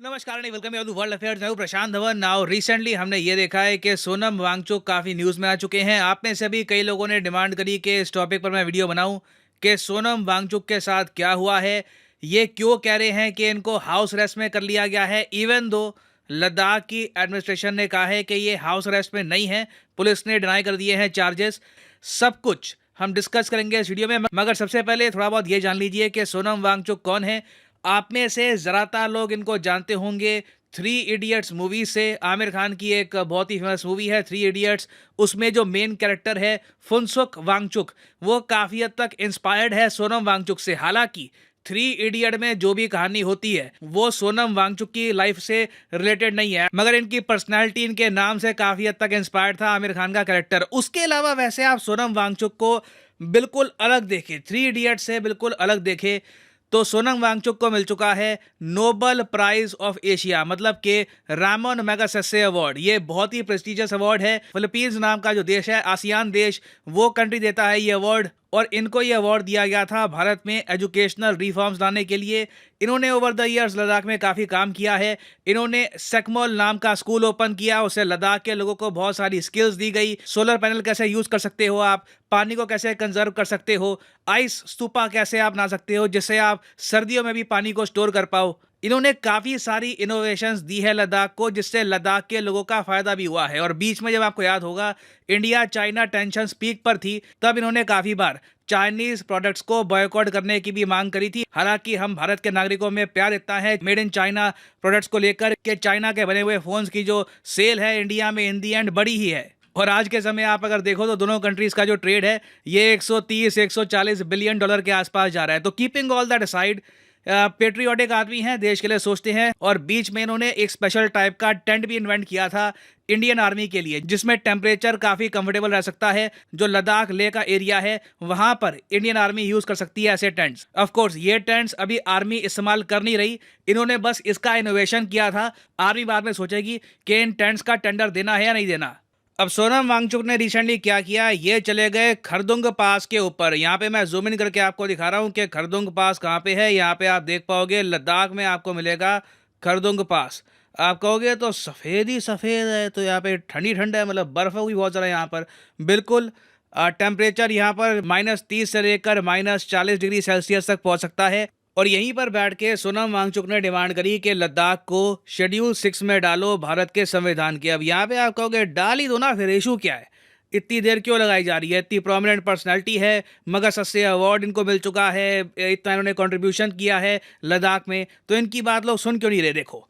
नमस्कार and welcome to world affairs. मैं हूं प्रशांत धवन। नाउ रिसेंटली हमने ये देखा है कि सोनम वांगचुक काफ़ी न्यूज़ में आ चुके हैं। आप में से भी कई लोगों ने डिमांड करी कि इस टॉपिक पर मैं वीडियो बनाऊं कि सोनम वांगचुक के साथ क्या हुआ है, ये क्यों कह रहे हैं कि इनको हाउस अरेस्ट में कर लिया गया है, इवन दो लद्दाख की एडमिनिस्ट्रेशन ने कहा है कि ये हाउस अरेस्ट में नहीं है, पुलिस ने डिनाई कर दिए हैं चार्जेस। सब कुछ हम डिस्कस करेंगे इस वीडियो में, मगर सबसे पहले थोड़ा बहुत ये जान लीजिए कि सोनम वांगचुक कौन है। आप में से ज़्यादातर लोग इनको जानते होंगे थ्री इडियट्स मूवी से। आमिर खान की एक बहुत ही फेमस मूवी है थ्री इडियट्स। उसमें जो मेन कैरेक्टर है फुनसुक वांगचुक, वो काफ़ी हद तक इंस्पायर्ड है सोनम वांगचुक से। हालांकि थ्री इडियट में जो भी कहानी होती है वो सोनम वांगचुक की लाइफ से रिलेटेड नहीं है, मगर इनकी पर्सनैलिटी, इनके नाम से काफ़ी हद तक इंस्पायर्ड था आमिर खान का कैरेक्टर। उसके अलावा वैसे आप सोनम वांगचुक को बिल्कुल अलग देखें, थ्री इडियट से बिल्कुल अलग देखें, तो सोनम वांगचुक को मिल चुका है नोबल प्राइज ऑफ एशिया, मतलब कि रामन मैगसेसे अवार्ड। ये बहुत ही प्रेस्टिजियस अवार्ड है। फिलीपींस नाम का जो देश है, आसियान देश, वो कंट्री देता है ये अवार्ड। और इनको ये अवार्ड दिया गया था भारत में एजुकेशनल रिफॉर्म्स लाने के लिए। इन्होंने ओवर द ईयर्स लद्दाख में काफ़ी काम किया है। इन्होंने सेकमोल नाम का स्कूल ओपन किया, उससे लद्दाख के लोगों को बहुत सारी स्किल्स दी गई। सोलर पैनल कैसे यूज़ कर सकते हो आप, पानी को कैसे कंजर्व कर सकते हो, आइस स्तूपा कैसे आप बना सकते हो जिससे आप सर्दियों में भी पानी को स्टोर कर पाओ। इन्होंने काफ़ी सारी इनोवेशंस दी है लद्दाख को, जिससे लद्दाख के लोगों का फ़ायदा भी हुआ है। और बीच में जब आपको याद होगा इंडिया चाइना टेंशन पीक पर थी, तब इन्होंने काफ़ी बार चाइनीज प्रोडक्ट्स को बॉयकॉट करने की भी मांग करी थी। हालांकि हम भारत के नागरिकों में प्यार इतना है मेड इन चाइना प्रोडक्ट्स को लेकर कि चाइना के बने हुए फोन्स की जो सेल है इंडिया में इन दी एंड बड़ी ही है। और आज के समय आप अगर देखो तो दोनों कंट्रीज का जो ट्रेड है ये 130-140 बिलियन डॉलर के आसपास जा रहा है। तो keeping all that aside, patriotic आदमी हैं, देश के लिए सोचते हैं। और बीच में इन्होंने एक स्पेशल टाइप का टेंट भी इन्वेंट किया था इंडियन आर्मी के लिए, जिसमें टेम्परेचर काफ़ी कंफर्टेबल रह सकता है। जो लद्दाख लेह का एरिया है वहां पर इंडियन आर्मी यूज़ कर सकती है ऐसे टेंट्स। ऑफ कोर्स ये टेंट्स अभी आर्मी इस्तेमाल कर नहीं रही, इन्होंने बस इसका इनोवेशन किया था। आर्मी बाद में सोचेगी कि इन टेंट्स का टेंडर देना है या नहीं देना। अब सोनम वांगचुक ने रिसेंटली क्या किया, ये चले गए खरदुंग पास के ऊपर। यहाँ पे मैं जूम इन करके आपको दिखा रहा हूँ कि खरदुंग पास कहाँ पे है। यहाँ पे आप देख पाओगे लद्दाख में आपको मिलेगा खरदुंग पास। आप कहोगे तो सफ़ेद ही सफ़ेद है, तो यहाँ पे ठंडी ठंड है, मतलब बर्फ़ भी बहुत ज़्यादा यहाँ पर। बिल्कुल टेम्परेचर यहाँ पर -30 से लेकर -40 डिग्री सेल्सियस तक पहुँच सकता है। और यहीं पर बैठ के सोनम वांगचुक ने डिमांड करी कि लद्दाख को शेड्यूल 6 में डालो भारत के संविधान के। अब यहाँ पे आप कहोगे डाल ही दो ना, फिर इशू क्या है, इतनी देर क्यों लगाई जा रही है, इतनी प्रोमिनेंट पर्सनैलिटी है, मगससे अवार्ड इनको मिल चुका है, इतना इन्होंने कंट्रीब्यूशन किया है लद्दाख में, तो इनकी बात लोग सुन क्यों नहीं रहे। देखो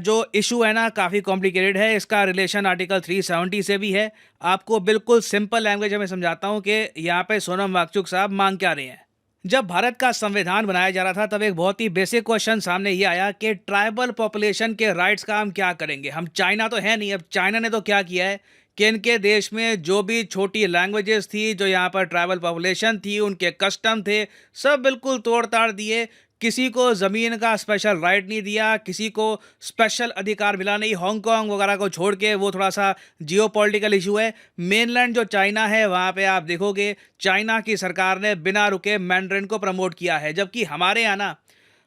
जो इशू है ना काफ़ी कॉम्प्लिकेटेड है। इसका रिलेशन आर्टिकल 370 से भी है। आपको बिल्कुल सिंपल लैंग्वेज में समझाता हूँ कि यहाँ पे सोनम वांगचुक साहब मांग क्या रहे हैं। जब भारत का संविधान बनाया जा रहा था तब एक बहुत ही बेसिक क्वेश्चन सामने ये आया कि ट्राइबल पॉपुलेशन के राइट्स का हम क्या करेंगे। हम चाइना तो है नहीं। अब चाइना ने तो क्या किया है कि इनके देश में जो भी छोटी लैंग्वेजेस थी, जो यहाँ पर ट्राइबल पॉपुलेशन थी, उनके कस्टम थे, सब बिल्कुल तोड़ ताड़ दिए। किसी को ज़मीन का स्पेशल राइट नहीं दिया, किसी को स्पेशल अधिकार मिला नहीं। हांगकांग वगैरह को छोड़ के, वो थोड़ा सा जियो पॉलिटिकल इशू है। मेनलैंड जो चाइना है वहाँ पे आप देखोगे चाइना की सरकार ने बिना रुके मैंड्रिन को प्रमोट किया है, जबकि हमारे यहाँ ना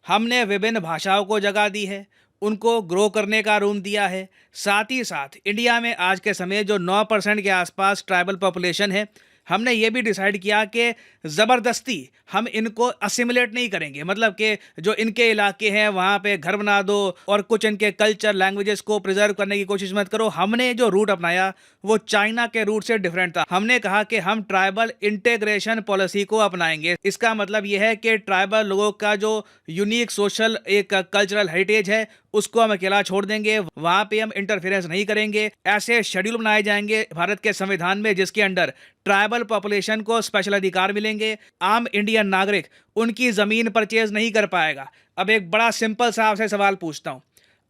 हमने विभिन्न भाषाओं को जगह दी है, उनको ग्रो करने का रूम दिया है। साथ ही साथ इंडिया में आज के समय जो 9% के आसपास ट्राइबल पॉपुलेशन है, हमने ये भी डिसाइड किया कि ज़बरदस्ती हम इनको असिमुलेट नहीं करेंगे। मतलब कि जो इनके इलाके हैं वहाँ पे घर बना दो और कुछ इनके कल्चर लैंग्वेजेस को प्रिजर्व करने की कोशिश मत करो। हमने जो रूट अपनाया वो चाइना के रूट से डिफरेंट था। हमने कहा कि हम ट्राइबल इंटीग्रेशन पॉलिसी को अपनाएंगे। इसका मतलब ये है कि ट्राइबल लोगों का जो यूनिक सोशल एक कल्चरल हेरिटेज है उसको हम अकेला छोड़ देंगे, वहाँ पे हम इंटरफेरेंस नहीं करेंगे। ऐसे शेड्यूल बनाए जाएंगे भारत के संविधान में जिसके अंडर ट्राइबल पॉपुलेशन को स्पेशल अधिकार मिलेंगे। आम इंडियन नागरिक उनकी ज़मीन परचेज नहीं कर पाएगा। अब एक बड़ा सिंपल सा आपसे सवाल पूछता हूँ,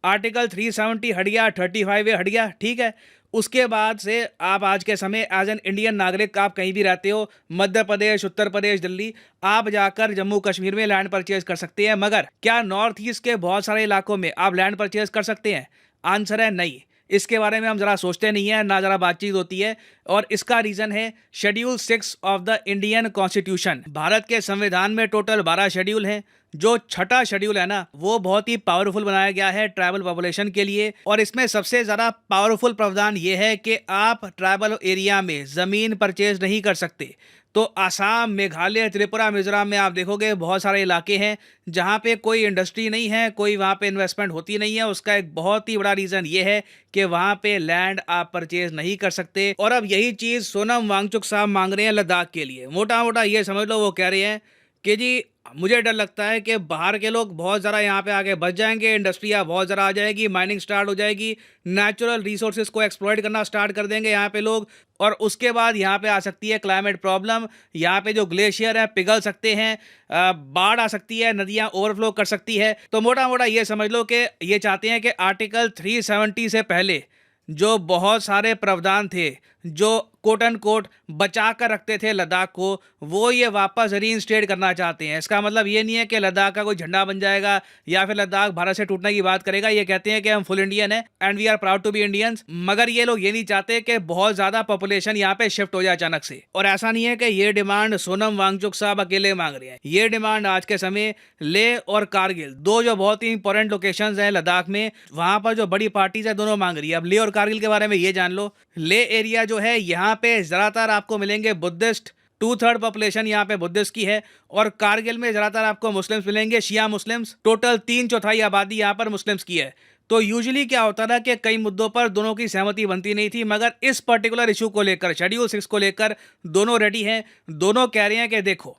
आर्टिकल 370 हट गया, 35A हट गया, ठीक है। उसके बाद से आप आज के समय एज एन इंडियन नागरिक आप कहीं भी रहते हो, मध्य प्रदेश, उत्तर प्रदेश, दिल्ली, आप जाकर जम्मू कश्मीर में लैंड परचेज कर सकते हैं। मगर क्या नॉर्थ ईस्ट के बहुत सारे इलाकों में आप लैंड परचेज कर सकते हैं? आंसर है नहीं। इसके बारे में हम ज़रा सोचते नहीं हैं, ना ज़रा बातचीत होती है। और इसका रीज़न है schedule 6 of the Indian constitution. Bharat के संविधान में टोटल 12 शेड्यूल हैं। जो छठा शेड्यूल है ना, वो बहुत ही पावरफुल बनाया गया है ट्राइबल पॉपुलेशन के लिए। और इसमें सबसे ज़्यादा पावरफुल प्रावधान ये है कि आप ट्राइबल एरिया में ज़मीन परचेज नहीं कर सकते। तो आसाम, मेघालय, त्रिपुरा, मिजोरम में आप देखोगे बहुत सारे इलाके हैं जहाँ पे कोई इंडस्ट्री नहीं है, कोई वहाँ पे इन्वेस्टमेंट होती नहीं है। उसका एक बहुत ही बड़ा रीज़न ये है कि वहाँ पे लैंड आप परचेज नहीं कर सकते। और अब यही चीज़ सोनम वांगचुक साहब मांग रहे हैं लद्दाख के लिए। मोटा मोटा ये समझ लो, वो कह रहे हैं कि जी मुझे डर लगता है कि बाहर के लोग बहुत ज़्यादा यहाँ पे आगे बढ़ जाएंगे, इंडस्ट्रियाँ बहुत ज़्यादा आ जाएगी, माइनिंग स्टार्ट हो जाएगी, नेचुरल रिसोर्सेज को एक्सप्लॉइट करना स्टार्ट कर देंगे यहाँ पे लोग। और उसके बाद यहाँ पे आ सकती है क्लाइमेट प्रॉब्लम। यहाँ पे जो ग्लेशियर है पिघल सकते हैं, बाढ़ आ सकती है, नदियाँ ओवरफ्लो कर सकती है। तो मोटा मोटा ये समझ लो कि ये चाहते हैं कि आर्टिकल 370 से पहले जो बहुत सारे प्रावधान थे जो कोट एंड कोट बचा कर रखते थे लद्दाख को, वो ये वापस रीइंस्टेट करना चाहते हैं। इसका मतलब ये नहीं है कि लद्दाख का कोई झंडा बन जाएगा या फिर लद्दाख भारत से टूटने की बात करेगा। ये कहते हैं कि हम फुल इंडियन है and we are proud to be Indians. मगर ये लोग ये नहीं चाहते कि बहुत ज्यादा पॉपुलेशन यहाँ पे शिफ्ट हो जाए अचानक से। और ऐसा नहीं है कि ये डिमांड सोनम वांगचुक साहब अकेले मांग रहे हैं। ये डिमांड आज के समय लेह और कारगिल, दो जो बहुत ही इंपॉर्टेंट लोकेशंस हैं लद्दाख में, वहां पर जो बड़ी पार्टीज है दोनों मांग रही है। अब लेह और कारगिल के बारे में ये जान लो, लेह एरिया जो है यहाँ पे ज्यादातर आपको मिलेंगे बुद्धिस्ट, 2/3 पॉपुलेशन यहाँ पे बुद्धिस्ट की है। और कारगिल में ज्यादातर आपको मुस्लिम्स मिलेंगे, शिया मुस्लिम्स, टोटल 3/4 आबादी यहाँ पर मुस्लिम्स की है। तो यूजुअली क्या होता था कि कई मुद्दों पर दोनों की सहमति बनती नहीं थी, मगर इस पर्टिकुलर इशू को लेकर, शेड्यूल 6 को लेकर दोनों रेडी हैं। दोनों कह रहे हैं कि देखो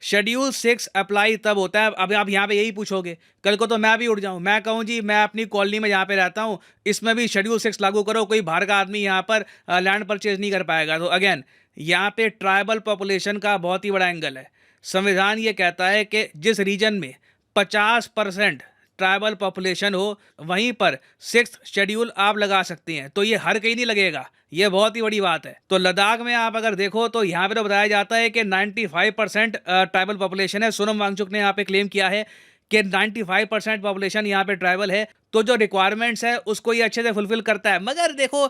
शेड्यूल 6 अप्लाई तब होता है। अब आप यहाँ पे यही पूछोगे, कल को तो मैं भी उठ जाऊँ, मैं कहूँ जी मैं अपनी कॉलोनी में जहाँ पे रहता हूँ इसमें भी शेड्यूल 6 लागू करो, कोई बाहर का आदमी यहाँ पर लैंड परचेज नहीं कर पाएगा। तो अगेन यहाँ पे ट्राइबल पॉपुलेशन का बहुत ही बड़ा एंगल है। संविधान ये कहता है कि जिस रीजन में 50% ट्राइबल पॉपुलेशन हो वहीं पर 6th शेड्यूल आप लगा सकते हैं। तो ये हर कहीं नहीं लगेगा, ये बहुत ही बड़ी बात है। तो लद्दाख में आप अगर देखो तो यहाँ पे तो बताया जाता है कि 95% ट्राइबल पॉपुलेशन है। सोनम वांगचुक ने यहाँ पे क्लेम किया है कि 95% पॉपुलेशन यहाँ पे ट्राइबल है। तो जो रिक्वायरमेंट्स है उसको ये अच्छे से फुलफिल करता है। मगर देखो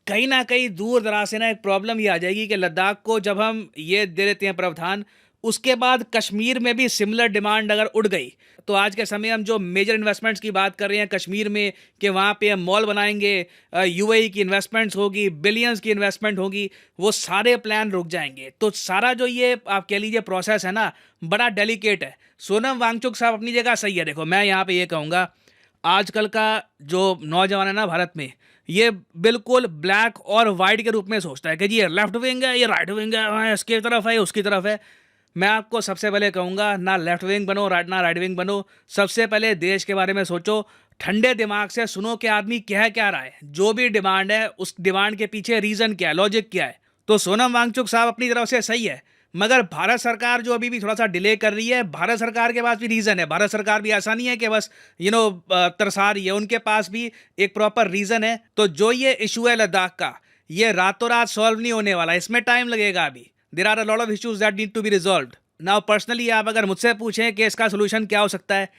कहीं ना कहीं दूर दराज से ना एक प्रॉब्लम ये आ जाएगी कि लद्दाख को जब हम ये दे देते हैं प्रावधान, उसके बाद कश्मीर में भी सिमिलर डिमांड अगर उड़ गई तो आज के समय हम जो मेजर इन्वेस्टमेंट्स की बात कर रहे हैं कश्मीर में कि वहाँ पे हम मॉल बनाएंगे, यूएई की इन्वेस्टमेंट्स होगी, बिलियंस की इन्वेस्टमेंट होगी, वो सारे प्लान रुक जाएंगे। तो सारा जो ये आप कह लीजिए प्रोसेस है ना, बड़ा डेलिकेट है। सोनम वांगचुक साहब अपनी जगह सही है। देखो मैं यहाँ पे ये कहूँगा, आजकल का जो नौजवान है ना भारत में, ये बिल्कुल ब्लैक और वाइट के रूप में सोचता है कि जी ये लेफ्ट विंग है, ये राइट विंग है, इसकी तरफ है, उसकी तरफ है। मैं आपको सबसे पहले कहूँगा ना लेफ्ट विंग बनो, ना राइट विंग बनो। सबसे पहले देश के बारे में सोचो, ठंडे दिमाग से सुनो कि आदमी क्या रहा है, जो भी डिमांड है उस डिमांड के पीछे रीज़न क्या है, लॉजिक क्या है। तो सोनम वांगचुक साहब अपनी तरफ से सही है, मगर भारत सरकार जो अभी भी थोड़ा सा डिले कर रही है, भारत सरकार के पास भी रीज़न है। भारत सरकार भी ऐसा नहीं है कि बस तरसा रही है, उनके पास भी एक प्रॉपर रीज़न है। तो जो ये इशू है लद्दाख का, ये रातों रात सॉल्व नहीं होने वाला, इसमें टाइम लगेगा। अभी there are a lot of issues that need to be resolved. Now personally आप अगर मुझसे पूछें कि इसका सोल्यूशन क्या हो सकता है,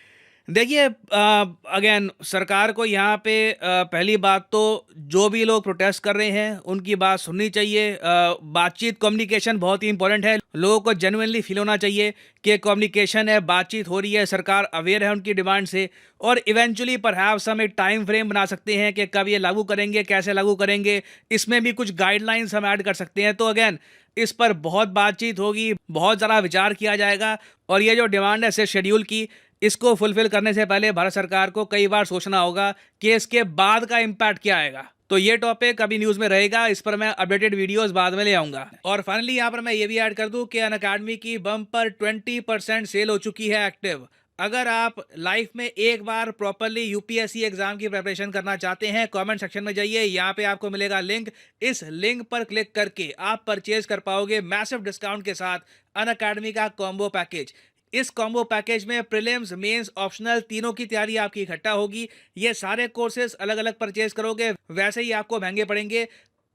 देखिए अगेन सरकार को यहाँ पे पहली बात तो जो भी लोग प्रोटेस्ट कर रहे हैं उनकी बात सुननी चाहिए। बातचीत, कम्युनिकेशन बहुत ही इंपॉर्टेंट है। लोगों को जेन्युइनली फील होना चाहिए कि कम्युनिकेशन है, बातचीत हो रही है, सरकार अवेयर है उनकी डिमांड से। और इवेंचुअली परहैप्स हम एक टाइम फ्रेम बना सकते हैं कि कब ये लागू करेंगे, कैसे लागू करेंगे, इसमें भी कुछ गाइडलाइंस हम ऐड कर सकते हैं। तो अगेन इस पर बहुत बातचीत होगी, बहुत ज़्यादा विचार किया जाएगा। और ये जो डिमांड है सिर्फ शेड्यूल की, इसको फुलफिल करने से पहले भारत सरकार को कई बार सोचना होगा कि इसके बाद का इम्पैक्ट क्या आएगा। तो ये टॉपिक अभी न्यूज़ में रहेगा, इस पर मैं अपडेटेड वीडियोस बाद में ले आऊँगा। और फाइनली यहाँ पर मैं ये भी ऐड कर दूँ कि अनअकैडमी की बम्पर 20% सेल हो चुकी है एक्टिव। अगर आप लाइफ में एक बार प्रॉपरली यूपीएससी एग्जाम की प्रिपरेशन करना चाहते हैं, कमेंट सेक्शन में जाइए, यहाँ पे आपको मिलेगा लिंक। इस लिंक पर क्लिक करके आप परचेज कर पाओगे मैसिव डिस्काउंट के साथ अनअकैडमी का कॉम्बो पैकेज। इस कॉम्बो पैकेज में प्रीलिम्स, मेंस, ऑप्शनल तीनों की तैयारी आपकी इकट्ठा होगी। ये सारे कोर्सेज अलग अलग परचेज करोगे वैसे ही आपको महंगे पड़ेंगे,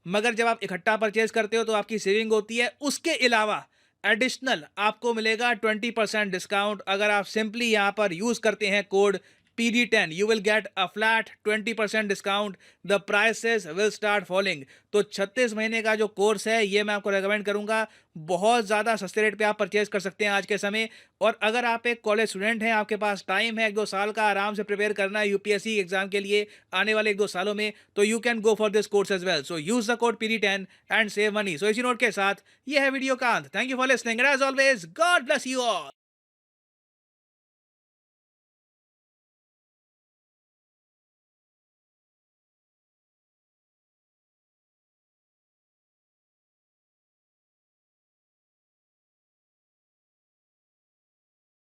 मगर जब आप इकट्ठा परचेज करते हो तो आपकी सेविंग होती है। उसके अलावा एडिशनल आपको मिलेगा 20% डिस्काउंट अगर आप सिंपली यहाँ पर यूज़ करते हैं code PD10, you will get a flat 20% discount. The prices will start falling. तो 36 महीने का जो कोर्स है ये मैं आपको रेकमेंड करूंगा। बहुत ज़्यादा सस्ते रेट पे आप परचेज कर सकते हैं आज के समय। और अगर आप एक कॉलेज स्टूडेंट हैं, आपके पास टाइम है 1-2 साल का आराम से प्रिपेयर करना है यूपीएससी एग्जाम के लिए आने वाले 1-2 सालों में, तो you can go for this course as well. So use the code PD10 and save money. So इसी नोट के साथ ये है वीडियो का अंत। Thank you for listening and as always God bless you all.